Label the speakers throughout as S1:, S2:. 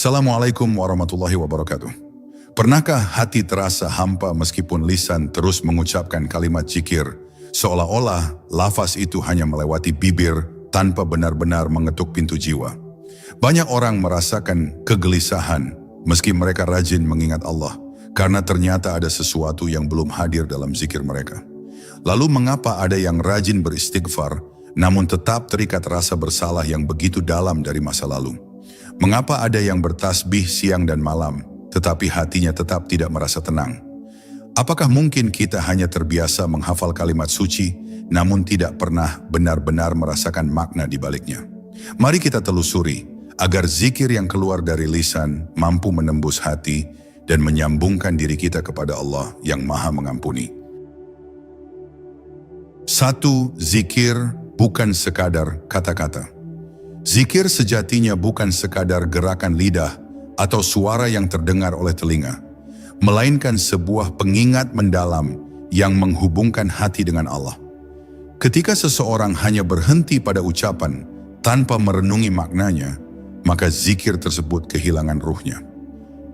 S1: Assalamualaikum warahmatullahi wabarakatuh. Pernahkah hati terasa hampa meskipun lisan terus mengucapkan kalimat zikir, seolah-olah lafaz itu hanya melewati bibir tanpa benar-benar mengetuk pintu jiwa? Banyak orang merasakan kegelisahan meski mereka rajin mengingat Allah, karena ternyata ada sesuatu yang belum hadir dalam zikir mereka. Lalu mengapa ada yang rajin beristighfar, namun tetap terikat rasa bersalah yang begitu dalam dari masa lalu? Mengapa ada yang bertasbih siang dan malam, tetapi hatinya tetap tidak merasa tenang? Apakah mungkin kita hanya terbiasa menghafal kalimat suci, namun tidak pernah benar-benar merasakan makna di baliknya? Mari kita telusuri, agar zikir yang keluar dari lisan mampu menembus hati dan menyambungkan diri kita kepada Allah yang Maha Mengampuni. 1. Zikir bukan sekadar kata-kata. Zikir sejatinya bukan sekadar gerakan lidah atau suara yang terdengar oleh telinga, melainkan sebuah pengingat mendalam yang menghubungkan hati dengan Allah. Ketika seseorang hanya berhenti pada ucapan tanpa merenungi maknanya, maka zikir tersebut kehilangan ruhnya.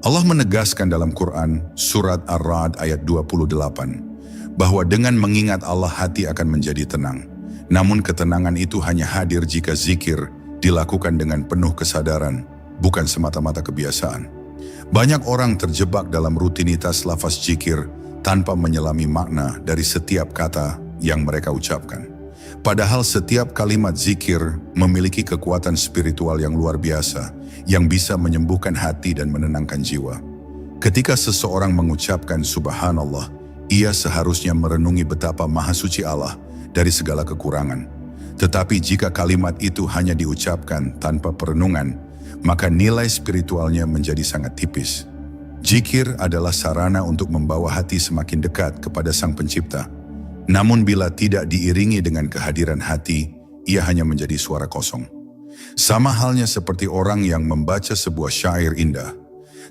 S1: Allah menegaskan dalam Quran surat Ar-Ra'd ayat 28 bahwa dengan mengingat Allah hati akan menjadi tenang. Namun ketenangan itu hanya hadir jika zikir dilakukan dengan penuh kesadaran, bukan semata-mata kebiasaan. Banyak orang terjebak dalam rutinitas lafaz zikir tanpa menyelami makna dari setiap kata yang mereka ucapkan. Padahal setiap kalimat zikir memiliki kekuatan spiritual yang luar biasa, yang bisa menyembuhkan hati dan menenangkan jiwa. Ketika seseorang mengucapkan subhanallah, ia seharusnya merenungi betapa maha suci Allah dari segala kekurangan. Tetapi jika kalimat itu hanya diucapkan tanpa perenungan, maka nilai spiritualnya menjadi sangat tipis. Zikir adalah sarana untuk membawa hati semakin dekat kepada Sang Pencipta. Namun bila tidak diiringi dengan kehadiran hati, ia hanya menjadi suara kosong. Sama halnya seperti orang yang membaca sebuah syair indah,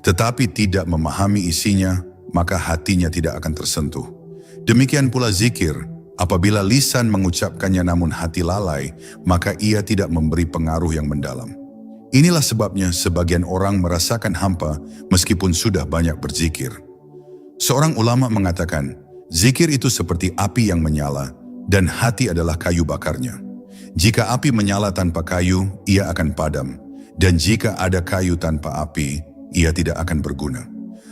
S1: tetapi tidak memahami isinya, maka hatinya tidak akan tersentuh. Demikian pula zikir. Apabila lisan mengucapkannya namun hati lalai, maka ia tidak memberi pengaruh yang mendalam. Inilah sebabnya sebagian orang merasakan hampa meskipun sudah banyak berzikir. Seorang ulama mengatakan, zikir itu seperti api yang menyala dan hati adalah kayu bakarnya. Jika api menyala tanpa kayu, ia akan padam. Dan jika ada kayu tanpa api, ia tidak akan berguna.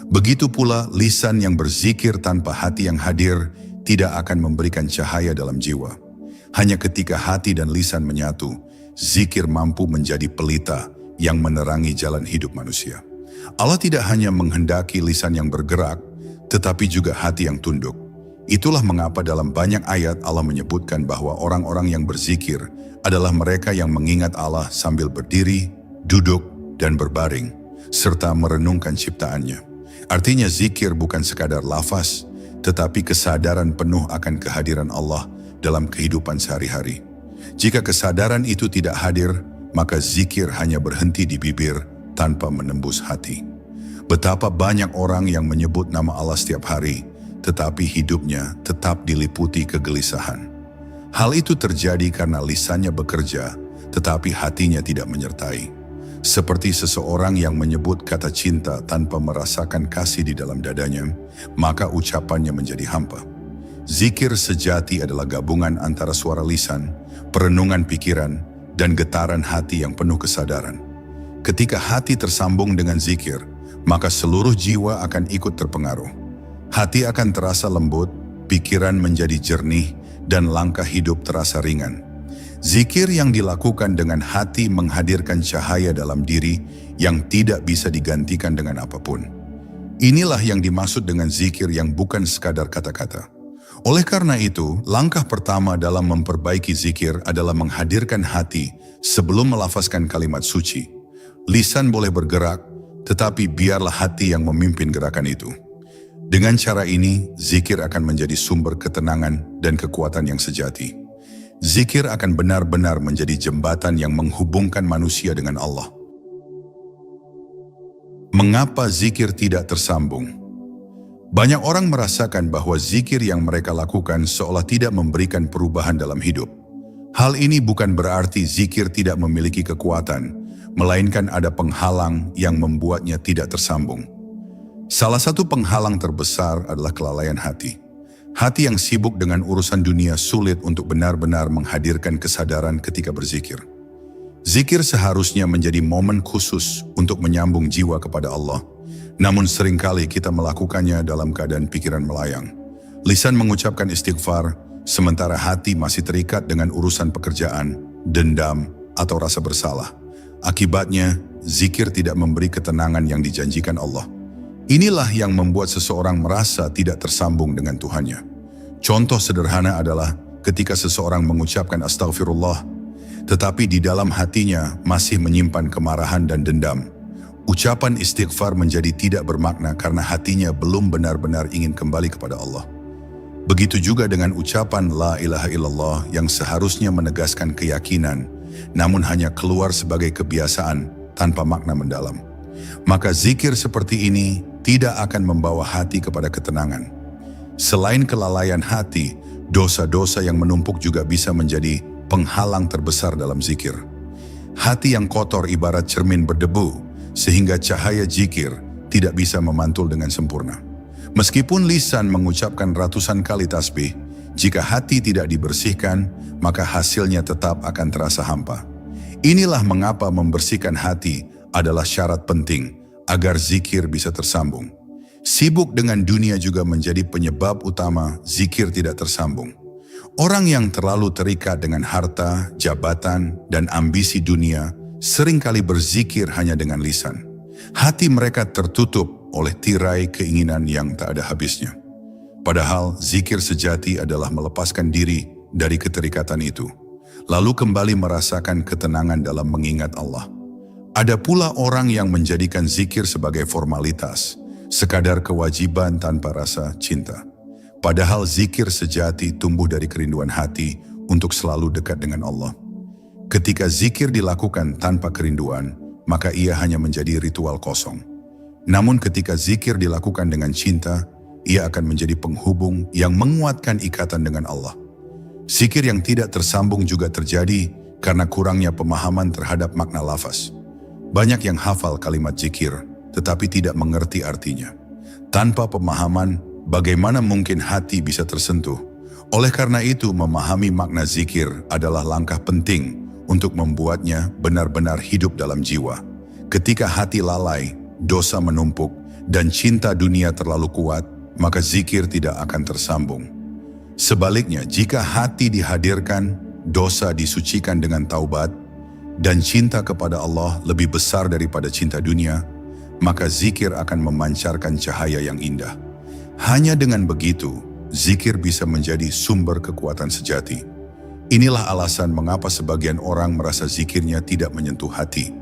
S1: Begitu pula lisan yang berzikir tanpa hati yang hadir, tidak akan memberikan cahaya dalam jiwa. Hanya ketika hati dan lisan menyatu, zikir mampu menjadi pelita yang menerangi jalan hidup manusia. Allah tidak hanya menghendaki lisan yang bergerak, tetapi juga hati yang tunduk. Itulah mengapa dalam banyak ayat Allah menyebutkan bahwa orang-orang yang berzikir adalah mereka yang mengingat Allah sambil berdiri, duduk, dan berbaring, serta merenungkan ciptaannya. Artinya zikir bukan sekadar lafaz, tetapi kesadaran penuh akan kehadiran Allah dalam kehidupan sehari-hari. Jika kesadaran itu tidak hadir, maka zikir hanya berhenti di bibir tanpa menembus hati. Betapa banyak orang yang menyebut nama Allah setiap hari, tetapi hidupnya tetap diliputi kegelisahan. Hal itu terjadi karena lisannya bekerja, tetapi hatinya tidak menyertai. Seperti seseorang yang menyebut kata cinta tanpa merasakan kasih di dalam dadanya, maka ucapannya menjadi hampa. Zikir sejati adalah gabungan antara suara lisan, perenungan pikiran, dan getaran hati yang penuh kesadaran. Ketika hati tersambung dengan zikir, maka seluruh jiwa akan ikut terpengaruh. Hati akan terasa lembut, pikiran menjadi jernih, dan langkah hidup terasa ringan. Zikir yang dilakukan dengan hati menghadirkan cahaya dalam diri yang tidak bisa digantikan dengan apapun. Inilah yang dimaksud dengan zikir yang bukan sekadar kata-kata. Oleh karena itu, langkah pertama dalam memperbaiki zikir adalah menghadirkan hati sebelum melafazkan kalimat suci. Lisan boleh bergerak, tetapi biarlah hati yang memimpin gerakan itu. Dengan cara ini, zikir akan menjadi sumber ketenangan dan kekuatan yang sejati. Zikir akan benar-benar menjadi jembatan yang menghubungkan manusia dengan Allah. Mengapa zikir tidak tersambung? Banyak orang merasakan bahwa zikir yang mereka lakukan seolah tidak memberikan perubahan dalam hidup. Hal ini bukan berarti zikir tidak memiliki kekuatan, melainkan ada penghalang yang membuatnya tidak tersambung. Salah satu penghalang terbesar adalah kelalaian hati. Hati yang sibuk dengan urusan dunia sulit untuk benar-benar menghadirkan kesadaran ketika berzikir. Zikir seharusnya menjadi momen khusus untuk menyambung jiwa kepada Allah. Namun seringkali kita melakukannya dalam keadaan pikiran melayang. Lisan mengucapkan istighfar, sementara hati masih terikat dengan urusan pekerjaan, dendam, atau rasa bersalah. Akibatnya, zikir tidak memberi ketenangan yang dijanjikan Allah. Inilah yang membuat seseorang merasa tidak tersambung dengan Tuhannya. Contoh sederhana adalah ketika seseorang mengucapkan astagfirullah, tetapi di dalam hatinya masih menyimpan kemarahan dan dendam. Ucapan istighfar menjadi tidak bermakna karena hatinya belum benar-benar ingin kembali kepada Allah. Begitu juga dengan ucapan la ilaha illallah yang seharusnya menegaskan keyakinan, namun hanya keluar sebagai kebiasaan tanpa makna mendalam. Maka zikir seperti ini tidak akan membawa hati kepada ketenangan. Selain kelalaian hati, dosa-dosa yang menumpuk juga bisa menjadi penghalang terbesar dalam zikir. Hati yang kotor ibarat cermin berdebu, sehingga cahaya zikir tidak bisa memantul dengan sempurna. Meskipun lisan mengucapkan ratusan kali tasbih, jika hati tidak dibersihkan, maka hasilnya tetap akan terasa hampa. Inilah mengapa membersihkan hati adalah syarat penting agar zikir bisa tersambung. Sibuk dengan dunia juga menjadi penyebab utama zikir tidak tersambung. Orang yang terlalu terikat dengan harta, jabatan, dan ambisi dunia seringkali berzikir hanya dengan lisan. Hati mereka tertutup oleh tirai keinginan yang tak ada habisnya. Padahal zikir sejati adalah melepaskan diri dari keterikatan itu, lalu kembali merasakan ketenangan dalam mengingat Allah. Ada pula orang yang menjadikan zikir sebagai formalitas, sekadar kewajiban tanpa rasa cinta. Padahal zikir sejati tumbuh dari kerinduan hati untuk selalu dekat dengan Allah. Ketika zikir dilakukan tanpa kerinduan, maka ia hanya menjadi ritual kosong. Namun ketika zikir dilakukan dengan cinta, ia akan menjadi penghubung yang menguatkan ikatan dengan Allah. Zikir yang tidak tersambung juga terjadi karena kurangnya pemahaman terhadap makna lafaz. Banyak yang hafal kalimat zikir, tetapi tidak mengerti artinya. Tanpa pemahaman, bagaimana mungkin hati bisa tersentuh? Oleh karena itu, memahami makna zikir adalah langkah penting untuk membuatnya benar-benar hidup dalam jiwa. Ketika hati lalai, dosa menumpuk, dan cinta dunia terlalu kuat, maka zikir tidak akan tersambung. Sebaliknya, jika hati dihadirkan, dosa disucikan dengan taubat, dan cinta kepada Allah lebih besar daripada cinta dunia, maka zikir akan memancarkan cahaya yang indah. Hanya dengan begitu, zikir bisa menjadi sumber kekuatan sejati. Inilah alasan mengapa sebagian orang merasa zikirnya tidak menyentuh hati.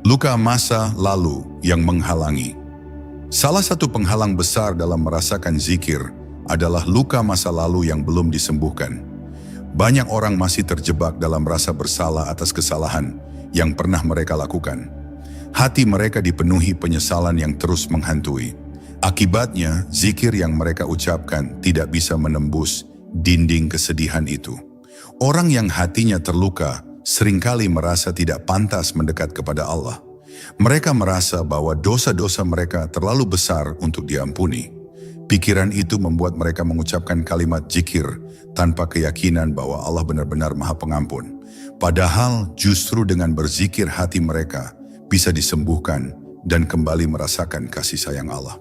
S1: Luka masa lalu yang menghalangi. Salah satu penghalang besar dalam merasakan zikir adalah luka masa lalu yang belum disembuhkan. Banyak orang masih terjebak dalam rasa bersalah atas kesalahan yang pernah mereka lakukan. Hati mereka dipenuhi penyesalan yang terus menghantui. Akibatnya, zikir yang mereka ucapkan tidak bisa menembus dinding kesedihan itu. Orang yang hatinya terluka seringkali merasa tidak pantas mendekat kepada Allah. Mereka merasa bahwa dosa-dosa mereka terlalu besar untuk diampuni. Pikiran itu membuat mereka mengucapkan kalimat zikir tanpa keyakinan bahwa Allah benar-benar Maha Pengampun. Padahal justru dengan berzikir hati mereka bisa disembuhkan dan kembali merasakan kasih sayang Allah.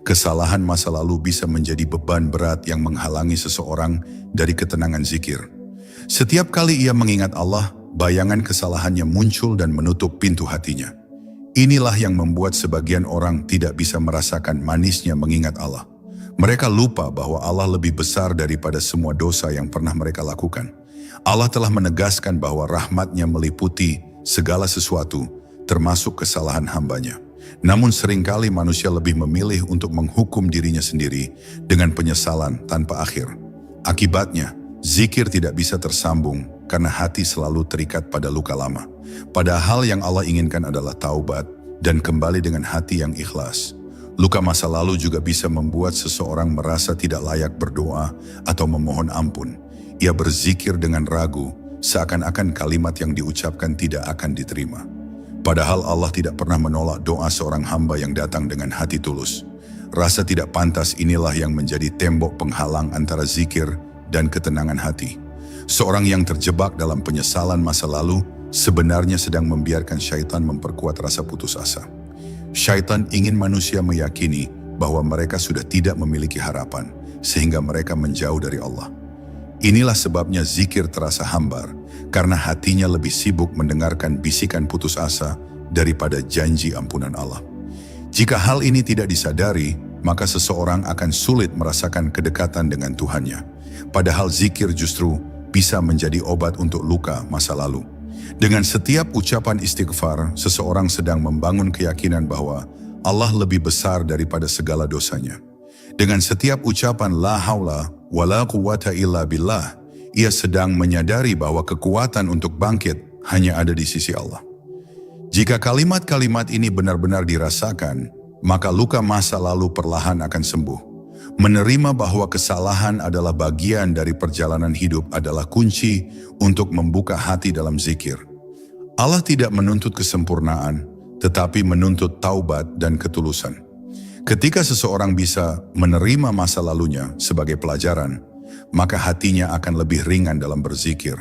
S1: Kesalahan masa lalu bisa menjadi beban berat yang menghalangi seseorang dari ketenangan zikir. Setiap kali ia mengingat Allah, bayangan kesalahannya muncul dan menutup pintu hatinya. Inilah yang membuat sebagian orang tidak bisa merasakan manisnya mengingat Allah. Mereka lupa bahwa Allah lebih besar daripada semua dosa yang pernah mereka lakukan. Allah telah menegaskan bahwa rahmat-Nya meliputi segala sesuatu, termasuk kesalahan hamba-Nya. Namun seringkali manusia lebih memilih untuk menghukum dirinya sendiri dengan penyesalan tanpa akhir. Akibatnya, zikir tidak bisa tersambung karena hati selalu terikat pada luka lama. Padahal yang Allah inginkan adalah taubat dan kembali dengan hati yang ikhlas. Luka masa lalu juga bisa membuat seseorang merasa tidak layak berdoa atau memohon ampun. Ia berzikir dengan ragu, seakan-akan kalimat yang diucapkan tidak akan diterima. Padahal Allah tidak pernah menolak doa seorang hamba yang datang dengan hati tulus. Rasa tidak pantas inilah yang menjadi tembok penghalang antara zikir dan ketenangan hati. Seorang yang terjebak dalam penyesalan masa lalu sebenarnya sedang membiarkan syaitan memperkuat rasa putus asa. Syaitan ingin manusia meyakini bahwa mereka sudah tidak memiliki harapan, sehingga mereka menjauh dari Allah. Inilah sebabnya zikir terasa hambar, karena hatinya lebih sibuk mendengarkan bisikan putus asa daripada janji ampunan Allah. Jika hal ini tidak disadari, maka seseorang akan sulit merasakan kedekatan dengan Tuhannya. Padahal zikir justru bisa menjadi obat untuk luka masa lalu. Dengan setiap ucapan istighfar, seseorang sedang membangun keyakinan bahwa Allah lebih besar daripada segala dosanya. Dengan setiap ucapan la haula wala quwata illa billah, ia sedang menyadari bahwa kekuatan untuk bangkit hanya ada di sisi Allah. Jika kalimat-kalimat ini benar-benar dirasakan, maka luka masa lalu perlahan akan sembuh. Menerima bahwa kesalahan adalah bagian dari perjalanan hidup adalah kunci untuk membuka hati dalam zikir. Allah tidak menuntut kesempurnaan, tetapi menuntut taubat dan ketulusan. Ketika seseorang bisa menerima masa lalunya sebagai pelajaran, maka hatinya akan lebih ringan dalam berzikir.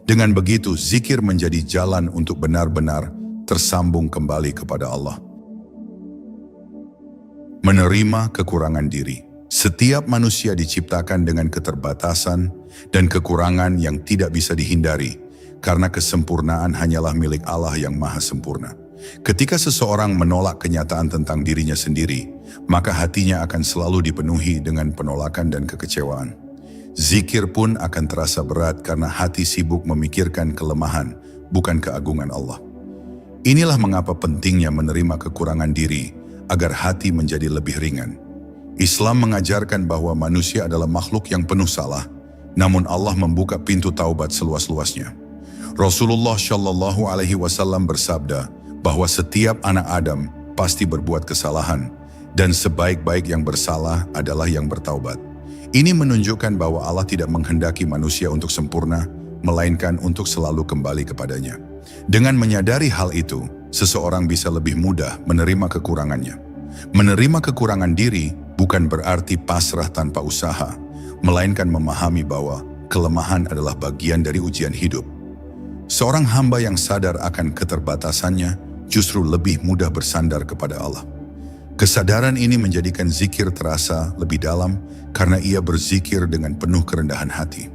S1: Dengan begitu, zikir menjadi jalan untuk benar-benar tersambung kembali kepada Allah. Menerima kekurangan diri. Setiap manusia diciptakan dengan keterbatasan dan kekurangan yang tidak bisa dihindari, karena kesempurnaan hanyalah milik Allah yang maha sempurna. Ketika seseorang menolak kenyataan tentang dirinya sendiri, maka hatinya akan selalu dipenuhi dengan penolakan dan kekecewaan. Zikir pun akan terasa berat karena hati sibuk memikirkan kelemahan, bukan keagungan Allah. Inilah mengapa pentingnya menerima kekurangan diri, agar hati menjadi lebih ringan. Islam mengajarkan bahwa manusia adalah makhluk yang penuh salah, namun Allah membuka pintu taubat seluas-luasnya. Rasulullah Shallallahu Alaihi Wasallam bersabda bahwa setiap anak Adam pasti berbuat kesalahan, dan sebaik-baik yang bersalah adalah yang bertaubat. Ini menunjukkan bahwa Allah tidak menghendaki manusia untuk sempurna, melainkan untuk selalu kembali kepadanya. Dengan menyadari hal itu, seseorang bisa lebih mudah menerima kekurangannya. Menerima kekurangan diri bukan berarti pasrah tanpa usaha, melainkan memahami bahwa kelemahan adalah bagian dari ujian hidup. Seorang hamba yang sadar akan keterbatasannya justru lebih mudah bersandar kepada Allah. Kesadaran ini menjadikan zikir terasa lebih dalam karena ia berzikir dengan penuh kerendahan hati.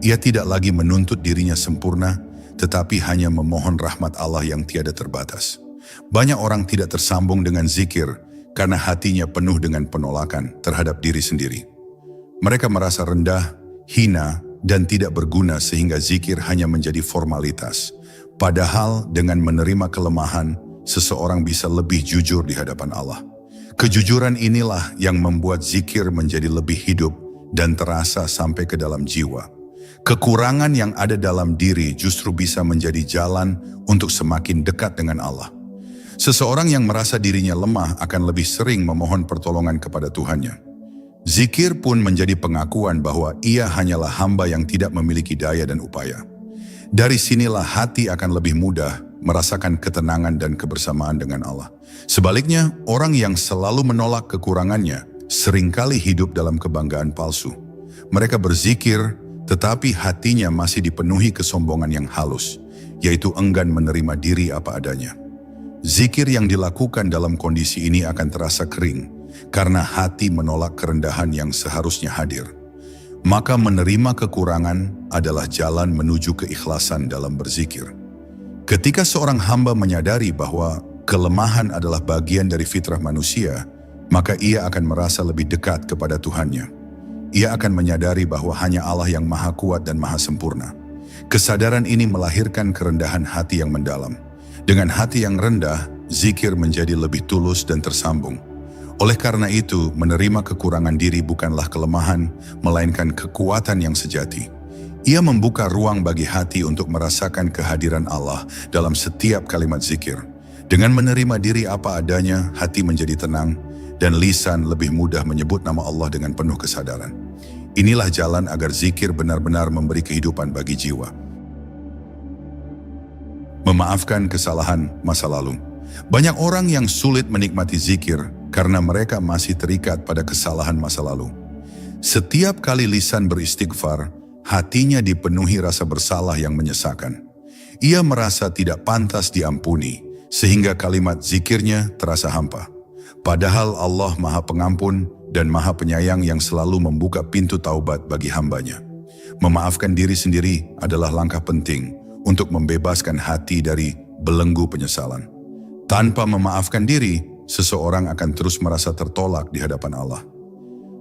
S1: Ia tidak lagi menuntut dirinya sempurna, tetapi hanya memohon rahmat Allah yang tiada terbatas. Banyak orang tidak tersambung dengan zikir karena hatinya penuh dengan penolakan terhadap diri sendiri. Mereka merasa rendah, hina, dan tidak berguna sehingga zikir hanya menjadi formalitas. Padahal dengan menerima kelemahan, seseorang bisa lebih jujur di hadapan Allah. Kejujuran inilah yang membuat zikir menjadi lebih hidup dan terasa sampai ke dalam jiwa. Kekurangan yang ada dalam diri justru bisa menjadi jalan untuk semakin dekat dengan Allah. Seseorang yang merasa dirinya lemah akan lebih sering memohon pertolongan kepada Tuhannya. Zikir pun menjadi pengakuan bahwa ia hanyalah hamba yang tidak memiliki daya dan upaya. Dari sinilah hati akan lebih mudah merasakan ketenangan dan kebersamaan dengan Allah. Sebaliknya, orang yang selalu menolak kekurangannya seringkali hidup dalam kebanggaan palsu. Mereka berzikir, tetapi hatinya masih dipenuhi kesombongan yang halus, yaitu enggan menerima diri apa adanya. Zikir yang dilakukan dalam kondisi ini akan terasa kering, karena hati menolak kerendahan yang seharusnya hadir. Maka menerima kekurangan adalah jalan menuju keikhlasan dalam berzikir. Ketika seorang hamba menyadari bahwa kelemahan adalah bagian dari fitrah manusia, maka ia akan merasa lebih dekat kepada Tuhannya. Ia akan menyadari bahwa hanya Allah yang maha kuat dan maha sempurna. Kesadaran ini melahirkan kerendahan hati yang mendalam. Dengan hati yang rendah, zikir menjadi lebih tulus dan tersambung. Oleh karena itu, menerima kekurangan diri bukanlah kelemahan, melainkan kekuatan yang sejati. Ia membuka ruang bagi hati untuk merasakan kehadiran Allah dalam setiap kalimat zikir. Dengan menerima diri apa adanya, hati menjadi tenang, dan lisan lebih mudah menyebut nama Allah dengan penuh kesadaran. Inilah jalan agar zikir benar-benar memberi kehidupan bagi jiwa. Memaafkan kesalahan masa lalu. Banyak orang yang sulit menikmati zikir karena mereka masih terikat pada kesalahan masa lalu. Setiap kali lisan beristighfar, hatinya dipenuhi rasa bersalah yang menyesakan. Ia merasa tidak pantas diampuni, sehingga kalimat zikirnya terasa hampa. Padahal Allah Maha Pengampun dan Maha Penyayang yang selalu membuka pintu taubat bagi hambanya. Memaafkan diri sendiri adalah langkah penting untuk membebaskan hati dari belenggu penyesalan. Tanpa memaafkan diri, seseorang akan terus merasa tertolak di hadapan Allah.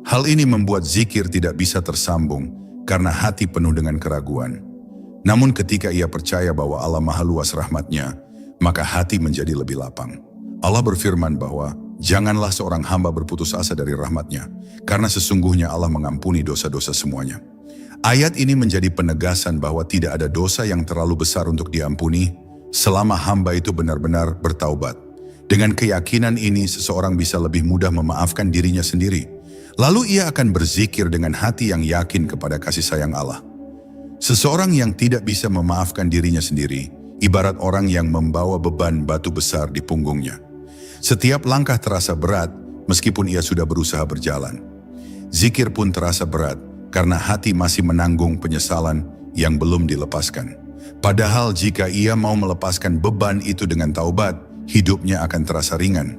S1: Hal ini membuat zikir tidak bisa tersambung karena hati penuh dengan keraguan. Namun ketika ia percaya bahwa Allah Maha Luas rahmatnya, maka hati menjadi lebih lapang. Allah berfirman bahwa janganlah seorang hamba berputus asa dari rahmatnya, karena sesungguhnya Allah mengampuni dosa-dosa semuanya. Ayat ini menjadi penegasan bahwa tidak ada dosa yang terlalu besar untuk diampuni selama hamba itu benar-benar bertaubat. Dengan keyakinan ini, seseorang bisa lebih mudah memaafkan dirinya sendiri. Lalu ia akan berzikir dengan hati yang yakin kepada kasih sayang Allah. Seseorang yang tidak bisa memaafkan dirinya sendiri, ibarat orang yang membawa beban batu besar di punggungnya. Setiap langkah terasa berat meskipun ia sudah berusaha berjalan. Zikir pun terasa berat karena hati masih menanggung penyesalan yang belum dilepaskan. Padahal jika ia mau melepaskan beban itu dengan taubat, hidupnya akan terasa ringan.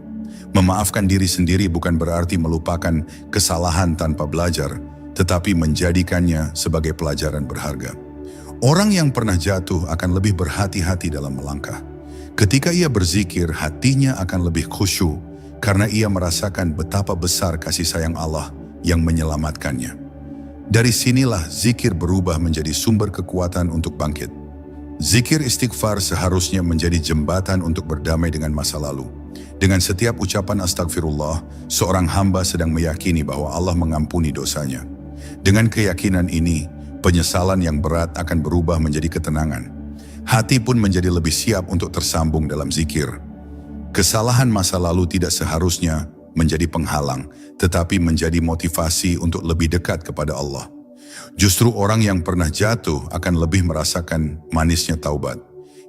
S1: Memaafkan diri sendiri bukan berarti melupakan kesalahan tanpa belajar, tetapi menjadikannya sebagai pelajaran berharga. Orang yang pernah jatuh akan lebih berhati-hati dalam melangkah. Ketika ia berzikir, hatinya akan lebih khusyuk karena ia merasakan betapa besar kasih sayang Allah yang menyelamatkannya. Dari sinilah zikir berubah menjadi sumber kekuatan untuk bangkit. Zikir istighfar seharusnya menjadi jembatan untuk berdamai dengan masa lalu. Dengan setiap ucapan astagfirullah, seorang hamba sedang meyakini bahwa Allah mengampuni dosanya. Dengan keyakinan ini, penyesalan yang berat akan berubah menjadi ketenangan. Hati pun menjadi lebih siap untuk tersambung dalam zikir. Kesalahan masa lalu tidak seharusnya menjadi penghalang, tetapi menjadi motivasi untuk lebih dekat kepada Allah. Justru orang yang pernah jatuh akan lebih merasakan manisnya taubat.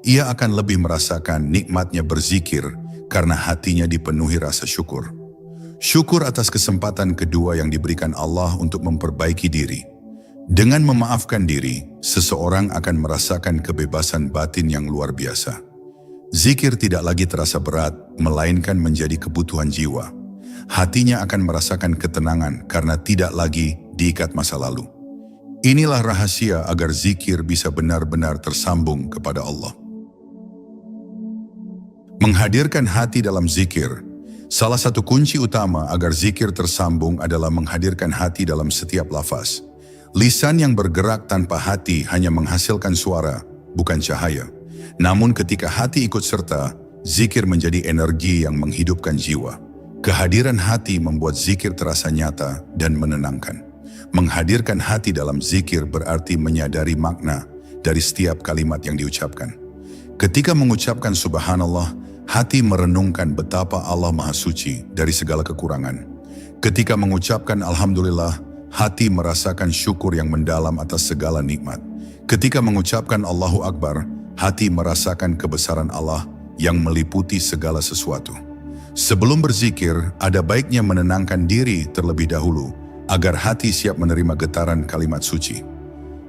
S1: Ia akan lebih merasakan nikmatnya berzikir karena hatinya dipenuhi rasa syukur. Syukur atas kesempatan kedua yang diberikan Allah untuk memperbaiki diri. Dengan memaafkan diri, seseorang akan merasakan kebebasan batin yang luar biasa. Zikir tidak lagi terasa berat, melainkan menjadi kebutuhan jiwa. Hatinya akan merasakan ketenangan karena tidak lagi diikat masa lalu. Inilah rahasia agar zikir bisa benar-benar tersambung kepada Allah. Menghadirkan hati dalam zikir. Salah satu kunci utama agar zikir tersambung adalah menghadirkan hati dalam setiap lafaz. Lisan yang bergerak tanpa hati hanya menghasilkan suara, bukan cahaya. Namun ketika hati ikut serta, zikir menjadi energi yang menghidupkan jiwa. Kehadiran hati membuat zikir terasa nyata dan menenangkan. Menghadirkan hati dalam zikir berarti menyadari makna dari setiap kalimat yang diucapkan. Ketika mengucapkan subhanallah, hati merenungkan betapa Allah Maha Suci dari segala kekurangan. Ketika mengucapkan alhamdulillah, hati merasakan syukur yang mendalam atas segala nikmat. Ketika mengucapkan Allahu Akbar, hati merasakan kebesaran Allah yang meliputi segala sesuatu. Sebelum berzikir, ada baiknya menenangkan diri terlebih dahulu, agar hati siap menerima getaran kalimat suci.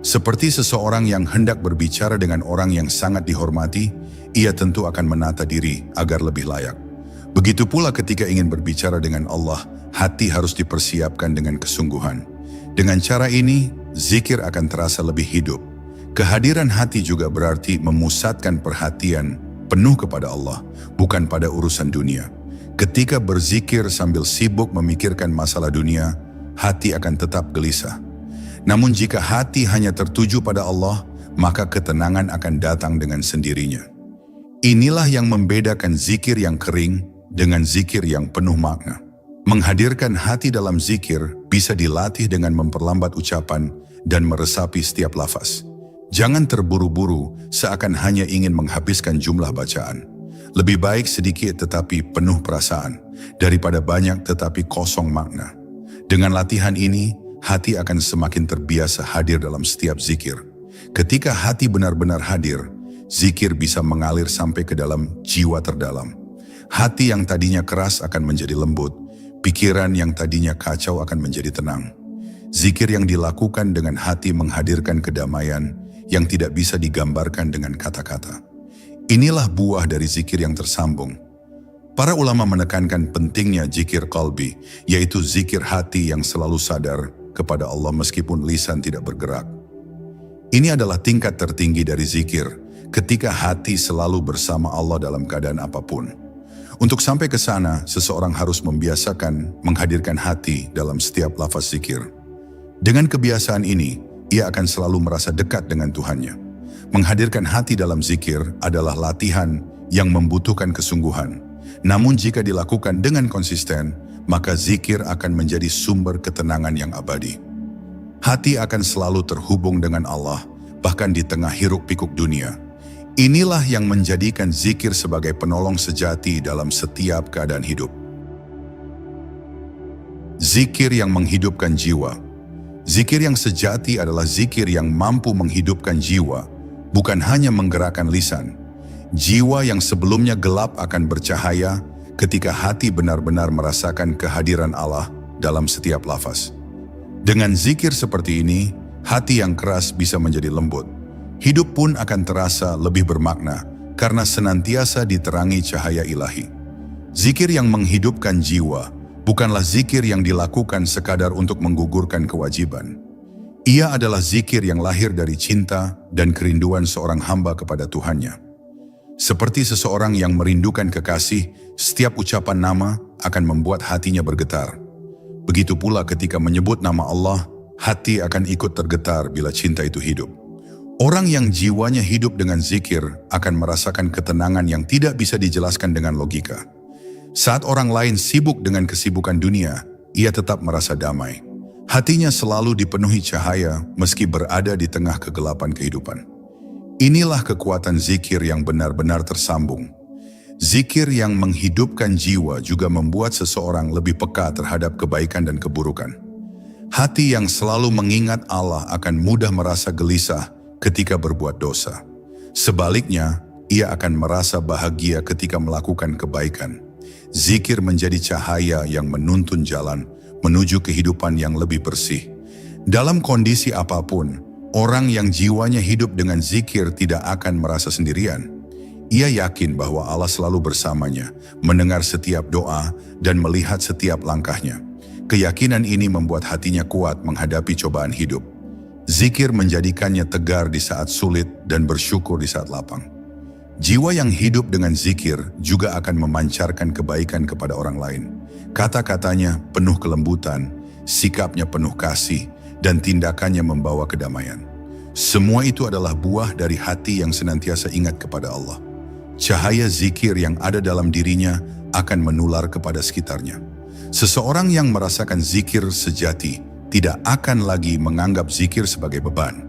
S1: Seperti seseorang yang hendak berbicara dengan orang yang sangat dihormati, ia tentu akan menata diri agar lebih layak. Begitu pula ketika ingin berbicara dengan Allah, hati harus dipersiapkan dengan kesungguhan. Dengan cara ini, zikir akan terasa lebih hidup. Kehadiran hati juga berarti memusatkan perhatian penuh kepada Allah, bukan pada urusan dunia. Ketika berzikir sambil sibuk memikirkan masalah dunia, hati akan tetap gelisah. Namun jika hati hanya tertuju pada Allah, maka ketenangan akan datang dengan sendirinya. Inilah yang membedakan zikir yang kering dengan zikir yang penuh makna. Menghadirkan hati dalam zikir bisa dilatih dengan memperlambat ucapan dan meresapi setiap lafaz. Jangan terburu-buru seakan hanya ingin menghabiskan jumlah bacaan. Lebih baik sedikit tetapi penuh perasaan, daripada banyak tetapi kosong makna. Dengan latihan ini, hati akan semakin terbiasa hadir dalam setiap zikir. Ketika hati benar-benar hadir, Zikir bisa mengalir sampai ke dalam jiwa terdalam. Hati yang tadinya keras akan menjadi lembut, pikiran yang tadinya kacau akan menjadi tenang. Zikir yang dilakukan dengan hati menghadirkan kedamaian yang tidak bisa digambarkan dengan kata-kata. Inilah buah dari zikir yang tersambung. Para ulama menekankan pentingnya zikir qalbi, yaitu zikir hati yang selalu sadar kepada Allah meskipun lisan tidak bergerak. Ini adalah tingkat tertinggi dari zikir, ketika hati selalu bersama Allah dalam keadaan apapun. Untuk sampai ke sana, seseorang harus membiasakan menghadirkan hati dalam setiap lafaz zikir. Dengan kebiasaan ini, ia akan selalu merasa dekat dengan Tuhannya. Menghadirkan hati dalam zikir adalah latihan yang membutuhkan kesungguhan. Namun jika dilakukan dengan konsisten, maka zikir akan menjadi sumber ketenangan yang abadi. Hati akan selalu terhubung dengan Allah, bahkan di tengah hiruk-pikuk dunia. Inilah yang menjadikan zikir sebagai penolong sejati dalam setiap keadaan hidup. Zikir yang menghidupkan jiwa. Zikir yang sejati adalah zikir yang mampu menghidupkan jiwa, bukan hanya menggerakkan lisan. Jiwa yang sebelumnya gelap akan bercahaya ketika hati benar-benar merasakan kehadiran Allah dalam setiap lafaz. Dengan zikir seperti ini, hati yang keras bisa menjadi lembut. Hidup pun akan terasa lebih bermakna karena senantiasa diterangi cahaya ilahi. Zikir yang menghidupkan jiwa bukanlah zikir yang dilakukan sekadar untuk menggugurkan kewajiban. Ia adalah zikir yang lahir dari cinta dan kerinduan seorang hamba kepada Tuhannya. Seperti seseorang yang merindukan kekasih, setiap ucapan nama akan membuat hatinya bergetar. Begitu pula ketika menyebut nama Allah, hati akan ikut tergetar bila cinta itu hidup. Orang yang jiwanya hidup dengan zikir akan merasakan ketenangan yang tidak bisa dijelaskan dengan logika. Saat orang lain sibuk dengan kesibukan dunia, ia tetap merasa damai. Hatinya selalu dipenuhi cahaya meski berada di tengah kegelapan kehidupan. Inilah kekuatan zikir yang benar-benar tersambung. Zikir yang menghidupkan jiwa juga membuat seseorang lebih peka terhadap kebaikan dan keburukan. Hati yang selalu mengingat Allah akan mudah merasa gelisah ketika berbuat dosa. Sebaliknya, ia akan merasa bahagia ketika melakukan kebaikan. Zikir menjadi cahaya yang menuntun jalan menuju kehidupan yang lebih bersih. Dalam kondisi apapun, orang yang jiwanya hidup dengan zikir tidak akan merasa sendirian. Ia yakin bahwa Allah selalu bersamanya, mendengar setiap doa, dan melihat setiap langkahnya. Keyakinan ini membuat hatinya kuat menghadapi cobaan hidup. Zikir menjadikannya tegar di saat sulit dan bersyukur di saat lapang. Jiwa yang hidup dengan zikir juga akan memancarkan kebaikan kepada orang lain. Kata-katanya penuh kelembutan, sikapnya penuh kasih, dan tindakannya membawa kedamaian. Semua itu adalah buah dari hati yang senantiasa ingat kepada Allah. Cahaya zikir yang ada dalam dirinya akan menular kepada sekitarnya. Seseorang yang merasakan zikir sejati tidak akan lagi menganggap zikir sebagai beban.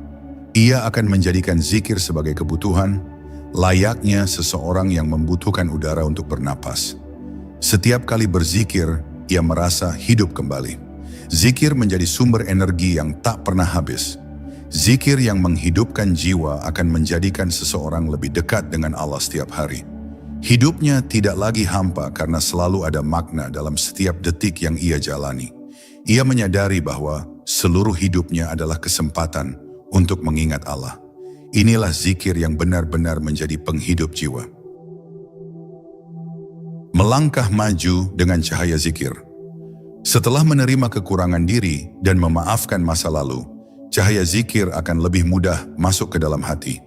S1: Ia akan menjadikan zikir sebagai kebutuhan, layaknya seseorang yang membutuhkan udara untuk bernapas. Setiap kali berzikir, ia merasa hidup kembali. Zikir menjadi sumber energi yang tak pernah habis. Zikir yang menghidupkan jiwa akan menjadikan seseorang lebih dekat dengan Allah setiap hari. Hidupnya tidak lagi hampa karena selalu ada makna dalam setiap detik yang ia jalani. Ia menyadari bahwa seluruh hidupnya adalah kesempatan untuk mengingat Allah. Inilah zikir yang benar-benar menjadi penghidup jiwa. Melangkah maju dengan cahaya zikir. Setelah menerima kekurangan diri dan memaafkan masa lalu, cahaya zikir akan lebih mudah masuk ke dalam hati.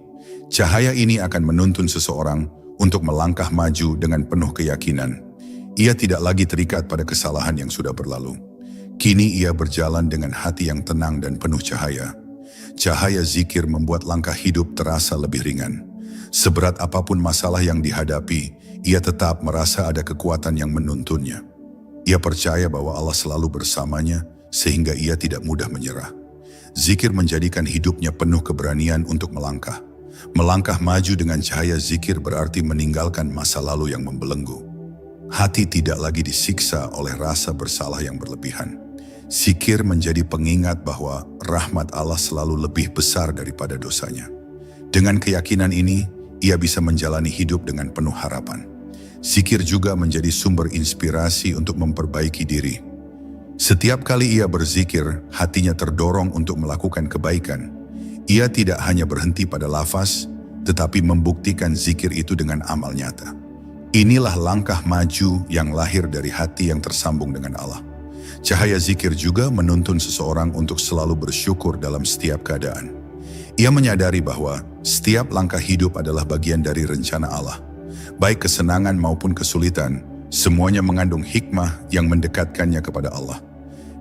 S1: Cahaya ini akan menuntun seseorang untuk melangkah maju dengan penuh keyakinan. Ia tidak lagi terikat pada kesalahan yang sudah berlalu. Kini ia berjalan dengan hati yang tenang dan penuh cahaya. Cahaya zikir membuat langkah hidup terasa lebih ringan. Seberat apapun masalah yang dihadapi, ia tetap merasa ada kekuatan yang menuntunnya. Ia percaya bahwa Allah selalu bersamanya sehingga ia tidak mudah menyerah. Zikir menjadikan hidupnya penuh keberanian untuk melangkah. Melangkah maju dengan cahaya zikir berarti meninggalkan masa lalu yang membelenggu. Hati tidak lagi disiksa oleh rasa bersalah yang berlebihan. Zikir menjadi pengingat bahwa rahmat Allah selalu lebih besar daripada dosanya. Dengan keyakinan ini, ia bisa menjalani hidup dengan penuh harapan. Zikir juga menjadi sumber inspirasi untuk memperbaiki diri. Setiap kali ia berzikir, hatinya terdorong untuk melakukan kebaikan. Ia tidak hanya berhenti pada lafaz, tetapi membuktikan zikir itu dengan amal nyata. Inilah langkah maju yang lahir dari hati yang tersambung dengan Allah. Cahaya zikir juga menuntun seseorang untuk selalu bersyukur dalam setiap keadaan. Ia menyadari bahwa setiap langkah hidup adalah bagian dari rencana Allah. Baik kesenangan maupun kesulitan, semuanya mengandung hikmah yang mendekatkannya kepada Allah.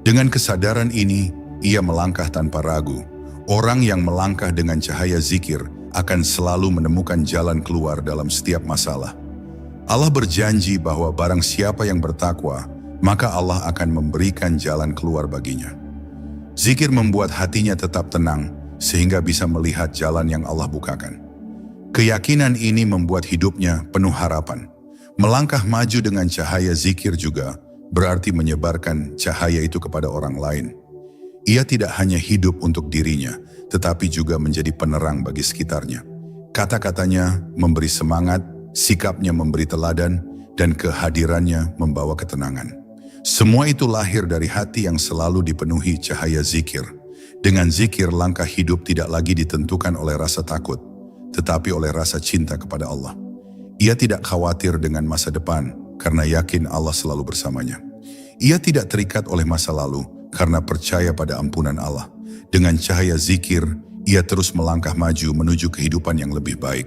S1: Dengan kesadaran ini, ia melangkah tanpa ragu. Orang yang melangkah dengan cahaya zikir akan selalu menemukan jalan keluar dalam setiap masalah. Allah berjanji bahwa barang siapa yang bertakwa, maka Allah akan memberikan jalan keluar baginya. Zikir membuat hatinya tetap tenang, sehingga bisa melihat jalan yang Allah bukakan. Keyakinan ini membuat hidupnya penuh harapan. Melangkah maju dengan cahaya zikir juga berarti menyebarkan cahaya itu kepada orang lain. Ia tidak hanya hidup untuk dirinya, tetapi juga menjadi penerang bagi sekitarnya. Kata-katanya memberi semangat, sikapnya memberi teladan, dan kehadirannya membawa ketenangan. Semua itu lahir dari hati yang selalu dipenuhi cahaya zikir. Dengan zikir, langkah hidup tidak lagi ditentukan oleh rasa takut, tetapi oleh rasa cinta kepada Allah. Ia tidak khawatir dengan masa depan, karena yakin Allah selalu bersamanya. Ia tidak terikat oleh masa lalu, karena percaya pada ampunan Allah. Dengan cahaya zikir, ia terus melangkah maju menuju kehidupan yang lebih baik.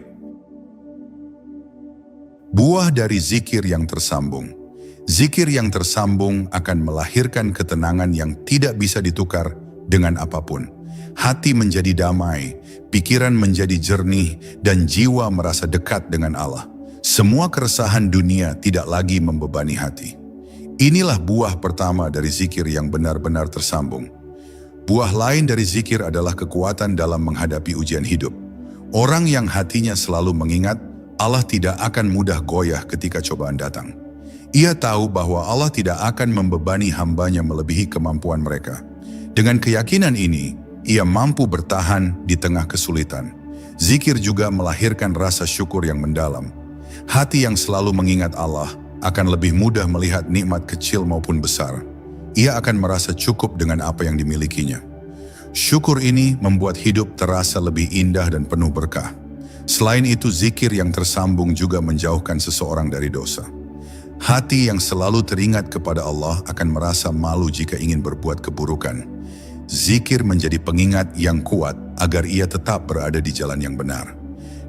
S1: Buah dari zikir yang tersambung. Zikir yang tersambung akan melahirkan ketenangan yang tidak bisa ditukar dengan apapun. Hati menjadi damai, pikiran menjadi jernih, dan jiwa merasa dekat dengan Allah. Semua keresahan dunia tidak lagi membebani hati. Inilah buah pertama dari zikir yang benar-benar tersambung. Buah lain dari zikir adalah kekuatan dalam menghadapi ujian hidup. Orang yang hatinya selalu mengingat Allah tidak akan mudah goyah ketika cobaan datang. Ia tahu bahwa Allah tidak akan membebani hambanya melebihi kemampuan mereka. Dengan keyakinan ini, ia mampu bertahan di tengah kesulitan. Zikir juga melahirkan rasa syukur yang mendalam. Hati yang selalu mengingat Allah akan lebih mudah melihat nikmat kecil maupun besar. Ia akan merasa cukup dengan apa yang dimilikinya. Syukur ini membuat hidup terasa lebih indah dan penuh berkah. Selain itu, zikir yang tersambung juga menjauhkan seseorang dari dosa. Hati yang selalu teringat kepada Allah akan merasa malu jika ingin berbuat keburukan. Zikir menjadi pengingat yang kuat agar ia tetap berada di jalan yang benar.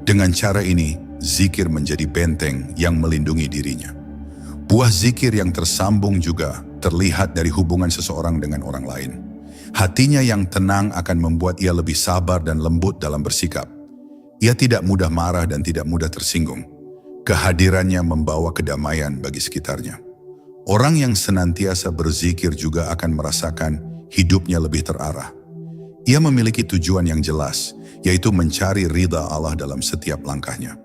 S1: Dengan cara ini, zikir menjadi benteng yang melindungi dirinya. Buah zikir yang tersambung juga terlihat dari hubungan seseorang dengan orang lain. Hatinya yang tenang akan membuat ia lebih sabar dan lembut dalam bersikap. Ia tidak mudah marah dan tidak mudah tersinggung. Kehadirannya membawa kedamaian bagi sekitarnya. Orang yang senantiasa berzikir juga akan merasakan hidupnya lebih terarah. Ia memiliki tujuan yang jelas, yaitu mencari ridha Allah dalam setiap langkahnya.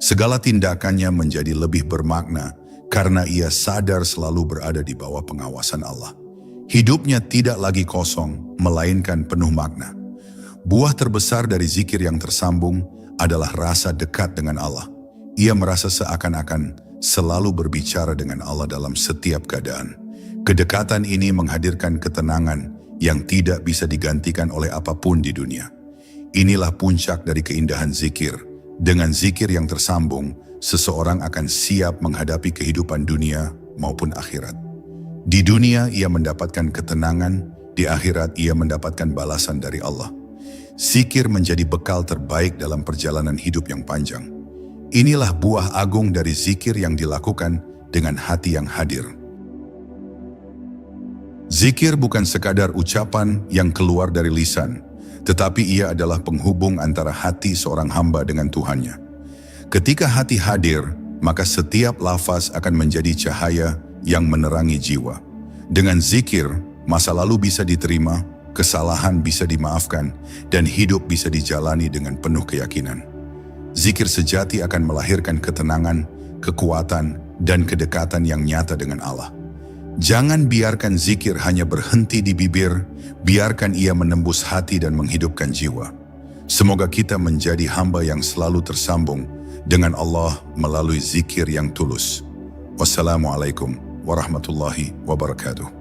S1: Segala tindakannya menjadi lebih bermakna karena ia sadar selalu berada di bawah pengawasan Allah. Hidupnya tidak lagi kosong, melainkan penuh makna. Buah terbesar dari zikir yang tersambung adalah rasa dekat dengan Allah. Ia merasa seakan-akan selalu berbicara dengan Allah dalam setiap keadaan. Kedekatan ini menghadirkan ketenangan yang tidak bisa digantikan oleh apapun di dunia. Inilah puncak dari keindahan zikir. Dengan zikir yang tersambung, seseorang akan siap menghadapi kehidupan dunia maupun akhirat. Di dunia ia mendapatkan ketenangan, di akhirat ia mendapatkan balasan dari Allah. Zikir menjadi bekal terbaik dalam perjalanan hidup yang panjang. Inilah buah agung dari zikir yang dilakukan dengan hati yang hadir. Zikir bukan sekadar ucapan yang keluar dari lisan, tetapi ia adalah penghubung antara hati seorang hamba dengan Tuhannya. Ketika hati hadir, maka setiap lafaz akan menjadi cahaya yang menerangi jiwa. Dengan zikir, masa lalu bisa diterima, kesalahan bisa dimaafkan, dan hidup bisa dijalani dengan penuh keyakinan. Zikir sejati akan melahirkan ketenangan, kekuatan, dan kedekatan yang nyata dengan Allah. Jangan biarkan zikir hanya berhenti di bibir, biarkan ia menembus hati dan menghidupkan jiwa. Semoga kita menjadi hamba yang selalu tersambung dengan Allah melalui zikir yang tulus. Wassalamualaikum warahmatullahi wabarakatuh.